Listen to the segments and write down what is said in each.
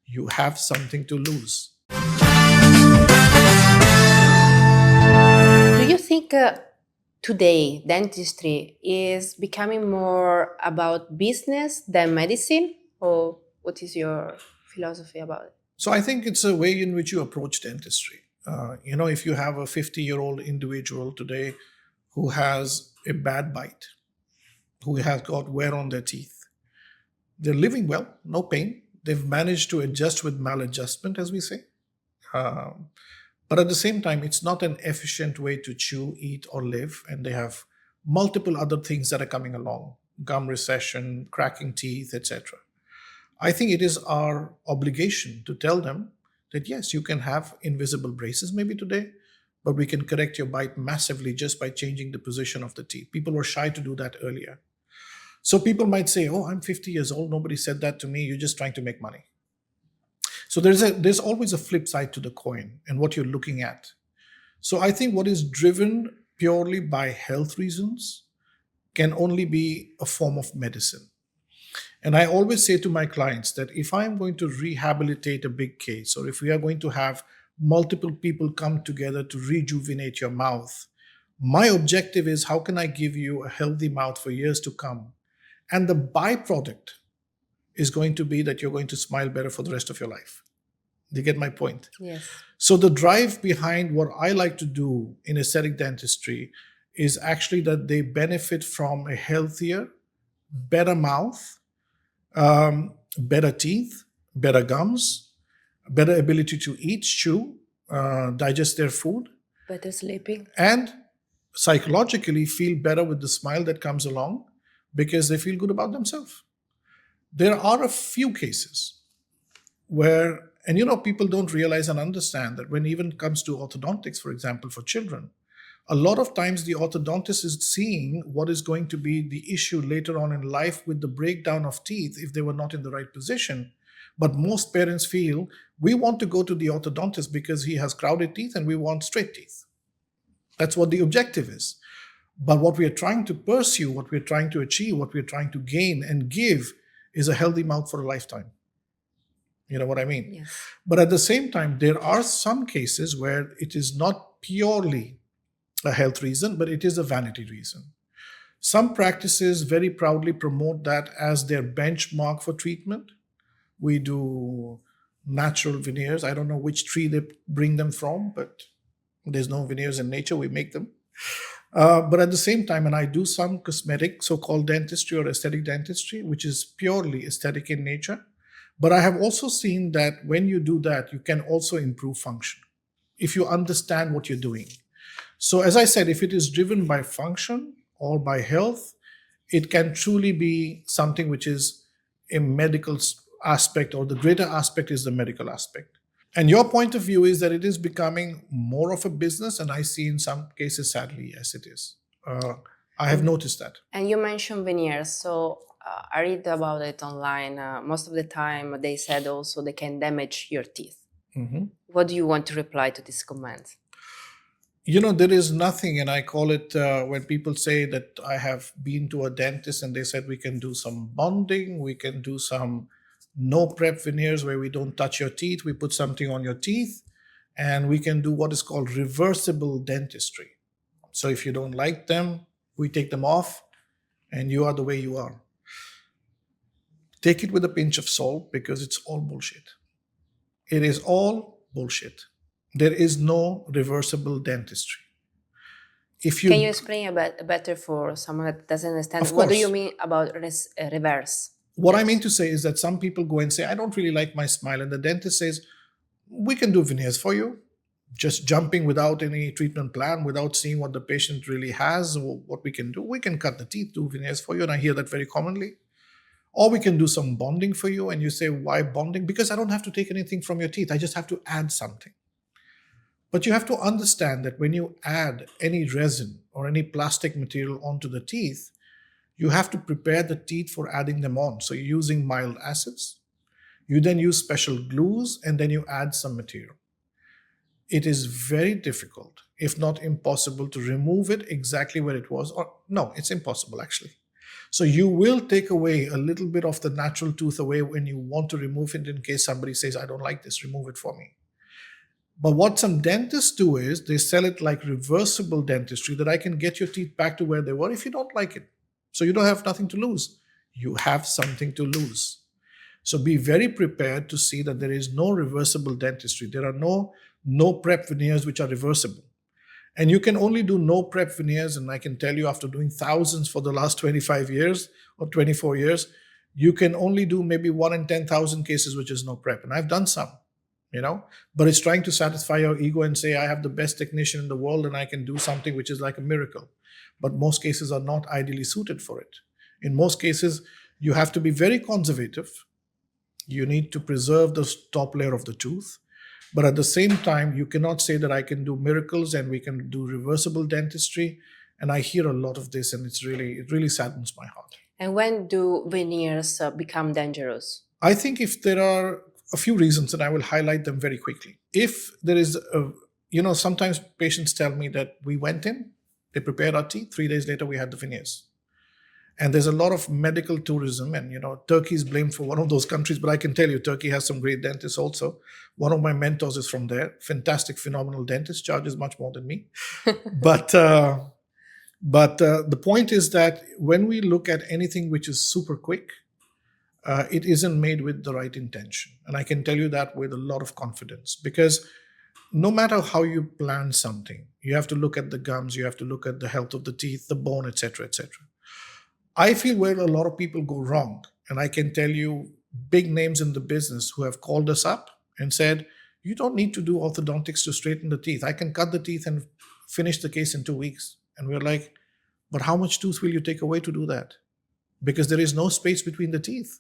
you have something to lose. Do you think today dentistry is becoming more about business than medicine? Or what is your philosophy about it? So I think it's a way in which you approach dentistry. If you have a 50-year-old individual today who has a bad bite, who has got wear on their teeth, they're living well, no pain. They've managed to adjust with maladjustment, as we say. Um, but at the same time, it's not an efficient way to chew, eat, or live. And they have multiple other things that are coming along: gum recession, cracking teeth, etc. I think it is our obligation to tell them that yes, you can have invisible braces maybe today, but we can correct your bite massively just by changing the position of the teeth. People were shy to do that earlier. So people might say, "Oh, I'm 50 years old. Nobody said that to me. You're just trying to make money." So there's always a flip side to the coin and what you're looking at. So I think what is driven purely by health reasons can only be a form of medicine. And I always say to my clients that if I'm going to rehabilitate a big case, or if we are going to have multiple people come together to rejuvenate your mouth, my objective is how can I give you a healthy mouth for years to come? And the byproduct is going to be that you're going to smile better for the rest of your life. Do you get my point? Yes. So the drive behind what I like to do in aesthetic dentistry is actually that they benefit from a healthier, better mouth, better teeth, better gums, better ability to eat, chew, digest their food, Better sleeping. and psychologically feel better with the smile that comes along because they feel good about themselves. There are a few cases where, and people don't realize and understand that when even comes to orthodontics, for example, for children, a lot of times the orthodontist is seeing what is going to be the issue later on in life with the breakdown of teeth if they were not in the right position. But most parents feel we want to go to the orthodontist because he has crowded teeth and we want straight teeth. That's what the objective is. But what we are trying to pursue, what we're trying to achieve, what we're trying to gain and give is a healthy mouth for a lifetime. You know what I mean? Yes. But at the same time, there are some cases where it is not purely a health reason, but it is a vanity reason. Some practices very proudly promote that as their benchmark for treatment. We do natural veneers. I don't know which tree they bring them from, but there's no veneers in nature. We make them. But at the same time, and I do some cosmetic, so-called dentistry or aesthetic dentistry, which is purely aesthetic in nature. But I have also seen that when you do that, you can also improve function if you understand what you're doing. So as I said, if it is driven by function or by health, it can truly be something which is a medical aspect, or the greater aspect is the medical aspect. And your point of view is that it is becoming more of a business, and I see in some cases, sadly, yes, it is. I have noticed that. And you mentioned veneers, so I read about it online. Most of the time, they said also they can damage your teeth. Mm-hmm. What do you want to reply to this comment? There is nothing, and I call it when people say that I have been to a dentist and they said we can do some bonding, we can do some no prep veneers where we don't touch your teeth, we put something on your teeth, and we can do what is called reversible dentistry. So if you don't like them, we take them off and you are the way you are. Take it with a pinch of salt because it's all bullshit. It is all bullshit. There is no reversible dentistry. Can you explain a bit better for someone that doesn't understand? Of What do course. you mean about reverse? What I mean to say is that some people go and say, I don't really like my smile. And the dentist says, we can do veneers for you. Just jumping without any treatment plan, without seeing what the patient really has, or what we can do. We can cut the teeth, do veneers for you. And I hear that very commonly. Or we can do some bonding for you. And you say, why bonding? Because I don't have to take anything from your teeth. I just have to add something. But you have to understand that when you add any resin or any plastic material onto the teeth, you have to prepare the teeth for adding them on. So you're using mild acids. You then use special glues, and then you add some material. It is very difficult, if not impossible, to remove it exactly where it was. Or no, it's impossible actually. So you will take away a little bit of the natural tooth away when you want to remove it in case somebody says, I don't like this, remove it for me. But what some dentists do is they sell it like reversible dentistry, that I can get your teeth back to where they were if you don't like it. So you don't have nothing to lose. You have something to lose. So be very prepared to see that there is no reversible dentistry. There are no prep veneers which are reversible. And you can only do no prep veneers. And I can tell you, after doing thousands for the last 25 years or 24 years, you can only do maybe 1 in 10,000 cases, which is no prep. And I've done some, but it's trying to satisfy your ego and say, I have the best technician in the world and I can do something which is like a miracle. But most cases are not ideally suited for it. In most cases, you have to be very conservative. You need to preserve the top layer of the tooth. But at the same time, you cannot say that I can do miracles and we can do reversible dentistry. And I hear a lot of this, and it really saddens my heart. And when do veneers become dangerous? I think if there are a few reasons, and I will highlight them very quickly. If there is sometimes patients tell me that we went in, they prepared our teeth, 3 days later we had the veneers. And there's a lot of medical tourism, and Turkey is blamed for one of those countries, but I can tell you Turkey has some great dentists also. One of my mentors is from there, fantastic, phenomenal dentist, charges much more than me. But the point is that when we look at anything which is super quick, it isn't made with the right intention. And I can tell you that with a lot of confidence, because no matter how you plan something, you have to look at the gums, you have to look at the health of the teeth, the bone, etc., etc. I feel where a lot of people go wrong, and I can tell you big names in the business who have called us up and said, you don't need to do orthodontics to straighten the teeth. I can cut the teeth and finish the case in 2 weeks. And we're like, but how much tooth will you take away to do that? Because there is no space between the teeth.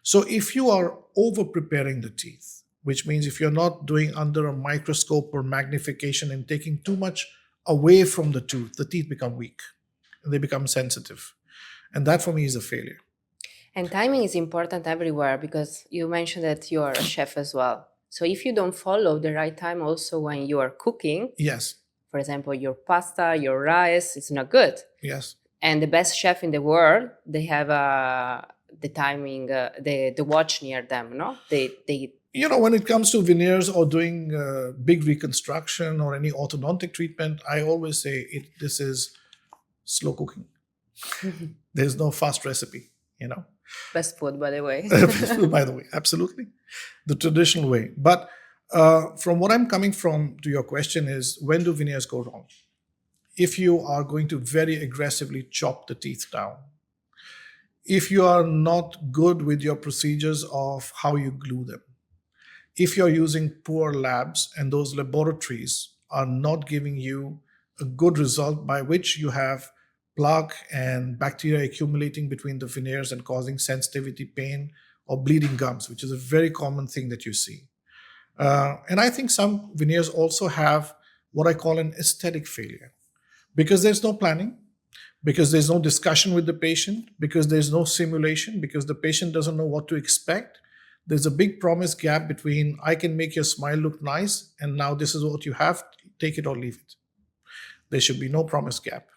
So if you are over preparing the teeth, which means if you're not doing under a microscope or magnification and taking too much away from the tooth, the teeth become weak and they become sensitive. And that for me is a failure. And timing is important everywhere, because you mentioned that you are a chef as well. So if you don't follow the right time also when you are cooking, yes, for example, your pasta, your rice, it's not good. Yes. And the best chef in the world, they have the timing, the watch near them, no? They when it comes to veneers or doing big reconstruction or any orthodontic treatment, I always say this is slow cooking. There's no fast recipe, Best food, by the way. Best food, by the way, absolutely. The traditional way. But from what I'm coming from to your question is, when do veneers go wrong? If you are going to very aggressively chop the teeth down, if you are not good with your procedures of how you glue them, if you're using poor labs and those laboratories are not giving you a good result by which you have plaque and bacteria accumulating between the veneers and causing sensitivity, pain, or bleeding gums, which is a very common thing that you see. And I think some veneers also have what I call an aesthetic failure, because there's no planning, because there's no discussion with the patient, because there's no simulation, because the patient doesn't know what to expect. There's a big promise gap between I can make your smile look nice and now this is what you have, take it or leave it. There should be no promise gap.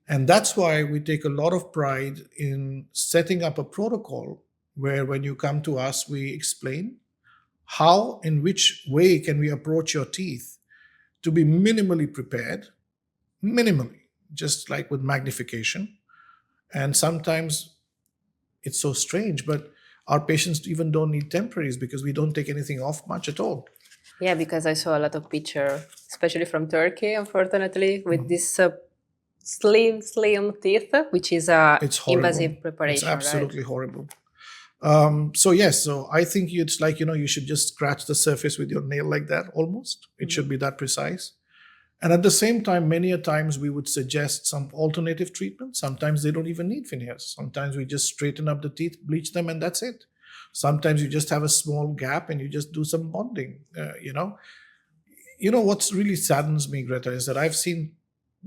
And that's why we take a lot of pride in setting up a protocol where when you come to us, we explain how, in which way can we approach your teeth to be minimally prepared, just like with magnification. And sometimes it's so strange, but our patients even don't need temporaries because we don't take anything off much at all. Yeah, because I saw a lot of pictures, especially from Turkey, unfortunately, with this slim teeth, which is a invasive preparation. It's absolutely right? Horrible. So I think it's like, you should just scratch the surface with your nail like that almost. It should be that precise. And at the same time, many a times we would suggest some alternative treatment. Sometimes they don't even need veneers. Sometimes we just straighten up the teeth, bleach them, and that's it. Sometimes you just have a small gap and you just do some bonding, What's really saddens me, Greta, is that I've seen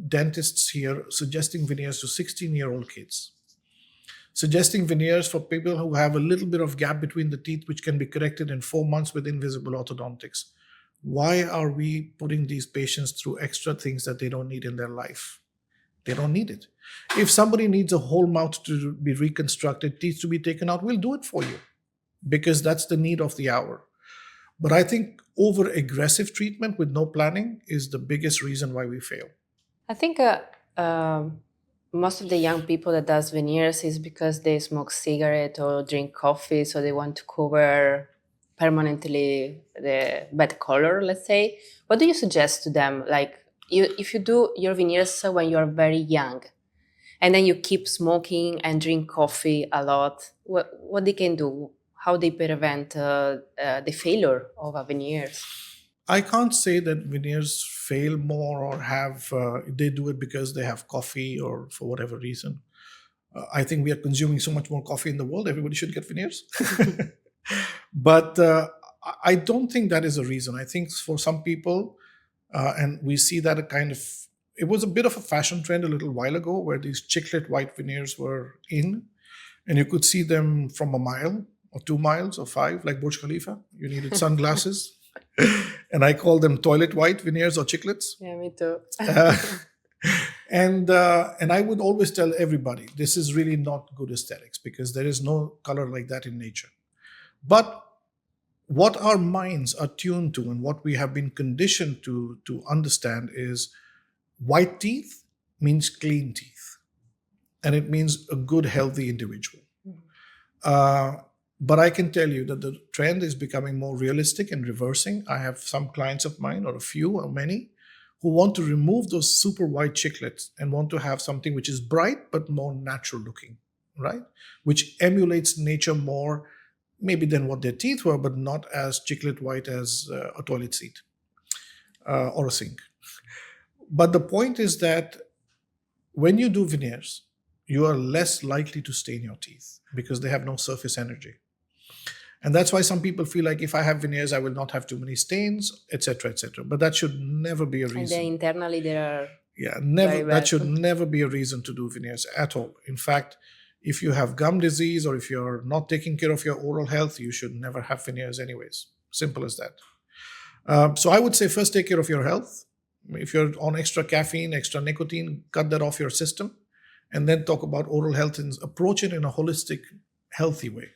dentists here suggesting veneers to 16-year-old kids, suggesting veneers for people who have a little bit of gap between the teeth, which can be corrected in 4 months with invisible orthodontics. Why are we putting these patients through extra things that they don't need in their life? They don't need it. If somebody needs a whole mouth to be reconstructed, teeth to be taken out, we'll do it for you because that's the need of the hour. But I think over aggressive treatment with no planning is the biggest reason why we fail. I think most of the young people that does veneers is because they smoke cigarette or drink coffee, so they want to cover permanently the bad color, let's say. What do you suggest to them? Like, if you do your veneers when you're very young, and then you keep smoking and drink coffee a lot, what they can do? How they prevent the failure of a veneers? I can't say that veneers fail more or they do it because they have coffee or for whatever reason. I think we are consuming so much more coffee in the world, everybody should get veneers. But I don't think that is a reason. I think for some people, and we see that it was a bit of a fashion trend a little while ago where these chiclet white veneers were in, and you could see them from a mile or 2 miles or 5, like Burj Khalifa. You needed sunglasses. And I call them toilet white veneers or chiclets. Yeah, me too. And I would always tell everybody, this is really not good aesthetics because there is no color like that in nature. But what our minds are tuned to and what we have been conditioned to understand is white teeth means clean teeth. And it means a good, healthy individual. But I can tell you that the trend is becoming more realistic and reversing. I have some clients of mine, or a few or many, who want to remove those super white chiclets and want to have something which is bright but more natural looking, right? Which emulates nature more maybe than what their teeth were, but not as chiclet white as a toilet seat or a sink. But the point is that when you do veneers, you are less likely to stain your teeth because they have no surface energy. And that's why some people feel like if I have veneers, I will not have too many stains, etc., etc. But that should never be a reason. And then internally there are that should never be a reason to do veneers at all. In fact, if you have gum disease or if you're not taking care of your oral health, you should never have veneers anyways. Simple as that. So I would say first take care of your health. If you're on extra caffeine, extra nicotine, cut that off your system. And then talk about oral health and approach it in a holistic, healthy way.